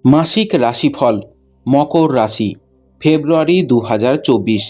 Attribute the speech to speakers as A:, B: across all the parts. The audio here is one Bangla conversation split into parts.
A: মাসিক রাশিফল মকর রাশি ফেব্রুয়ারি ২০২৪।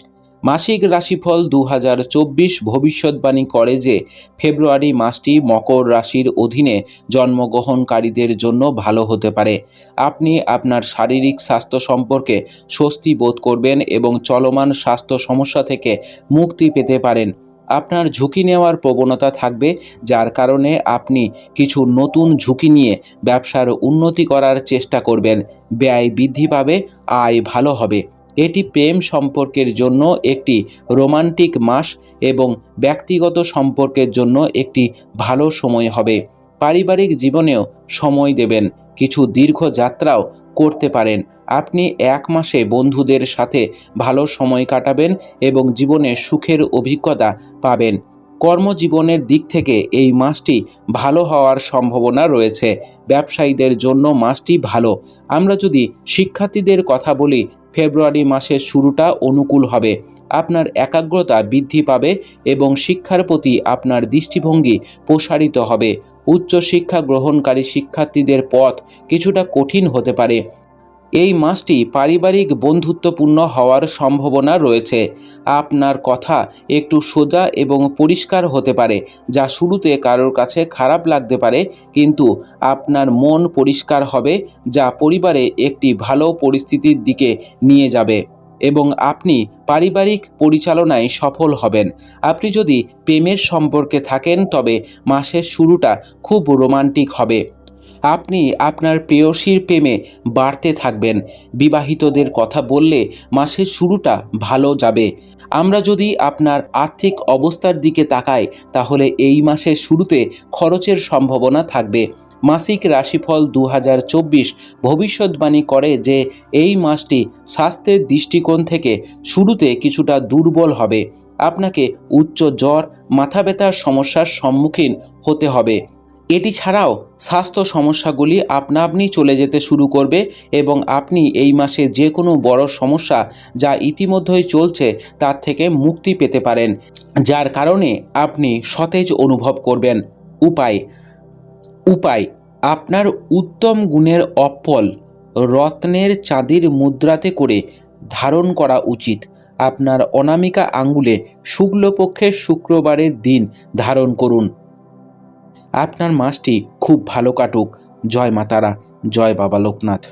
A: মাসিক রাশিফল ২০২৪ ভবিষ্যৎবাণী করে যে ফেব্রুয়ারি মাসটি মকর রাশির অধীনে জন্মগ্রহণকারীদের জন্য ভালো হতে পারে। আপনি আপনার শারীরিক স্বাস্থ্য সম্পর্কে স্বস্তি বোধ করবেন এবং চলমান স্বাস্থ্য সমস্যা থেকে মুক্তি পেতে পারেন। আপনার ঝুঁকি নেওয়ার প্রবণতা থাকবে, যার কারণে আপনি কিছু নতুন ঝুঁকি নিয়ে ব্যবসার উন্নতি করার চেষ্টা করবেন। ব্যয় বৃদ্ধি পাবে, আয় ভালো হবে। এটি প্রেম সম্পর্কের জন্য একটি রোমান্টিক মাস এবং ব্যক্তিগত সম্পর্কের জন্য একটি ভালো সময় হবে। পারিবারিক জীবনেও সময় দেবেন, কিছু দীর্ঘ যাত্রাও করতে পারেন। আপনি এক মাসে বন্ধুদের সাথে ভালো সময় কাটাবেন এবং জীবনে সুখের অভিজ্ঞতা পাবেন। কর্মজীবনের দিক থেকে এই মাসটি ভালো হওয়ার সম্ভাবনা রয়েছে। ব্যবসায়ীদের জন্য মাসটি ভালো। আমরা যদি শিক্ষার্থীদের কথা বলি, ফেব্রুয়ারি মাসের শুরুটা অনুকূল হবে। আপনার একাগ্রতা বৃদ্ধি পাবে এবং শিক্ষার প্রতি আপনার দৃষ্টিভঙ্গি প্রসারিত হবে। উচ্চশিক্ষা গ্রহণকারী শিক্ষার্থীদের পথ কিছুটা কঠিন হতে পারে। এই মাসটি পারিবারিক বন্ধুত্বপূর্ণ হওয়ার সম্ভাবনা রয়েছে। আপনার কথা একটু সোজা এবং পরিষ্কার হতে পারে, যা শুরুতে কারোর কাছে খারাপ লাগতে পারে, কিন্তু আপনার মন পরিষ্কার হবে, যা পরিবারে একটি ভালো পরিস্থিতির দিকে নিয়ে যাবে এবং আপনি পারিবারিক পরিচালনায় সফল হবেন। আপনি যদি প্রেমের সম্পর্কে থাকেন, তবে মাসের শুরুটা খুব রোমান্টিক হবে। আপনি আপনার প্রেয়সীর প্রেমে বাড়তে থাকবেন। বিবাহিতদের কথা বললে মাসের শুরুটা ভালো যাবে। আমরা যদি আপনার আর্থিক অবস্থার দিকে তাকাই, তাহলে এই মাসের শুরুতে খরচের সম্ভাবনা থাকবে। মাসিক রাশিফল ২০২৪ ভবিষ্যৎবাণী করে যে এই মাসটি স্বাস্থ্যের দৃষ্টিকোণ থেকে শুরুতে কিছুটা দুর্বল হবে। আপনাকে উচ্চ জ্বর, মাথা ব্যথার সমস্যার সম্মুখীন হতে হবে। এটি ছাড়াও স্বাস্থ্য সমস্যাগুলি আপনা আপনি চলে যেতে শুরু করবে এবং আপনি এই মাসে যে কোনো বড় সমস্যা যা ইতিমধ্যেই চলছে তার থেকে মুক্তি পেতে পারেন, যার কারণে আপনি সতেজ অনুভব করবেন। উপায় উপায় আপনার উত্তম গুণের অপ্পল রত্নের চাঁদির মুদ্রাতে করে ধারণ করা উচিত। আপনার অনামিকা আঙ্গুলে শুক্লপক্ষের শুক্রবারের দিন ধারণ করুন। আপনার মাসটি খুব ভালো কাটুক। জয় মা তারা, জয় বাবা লোকনাথ।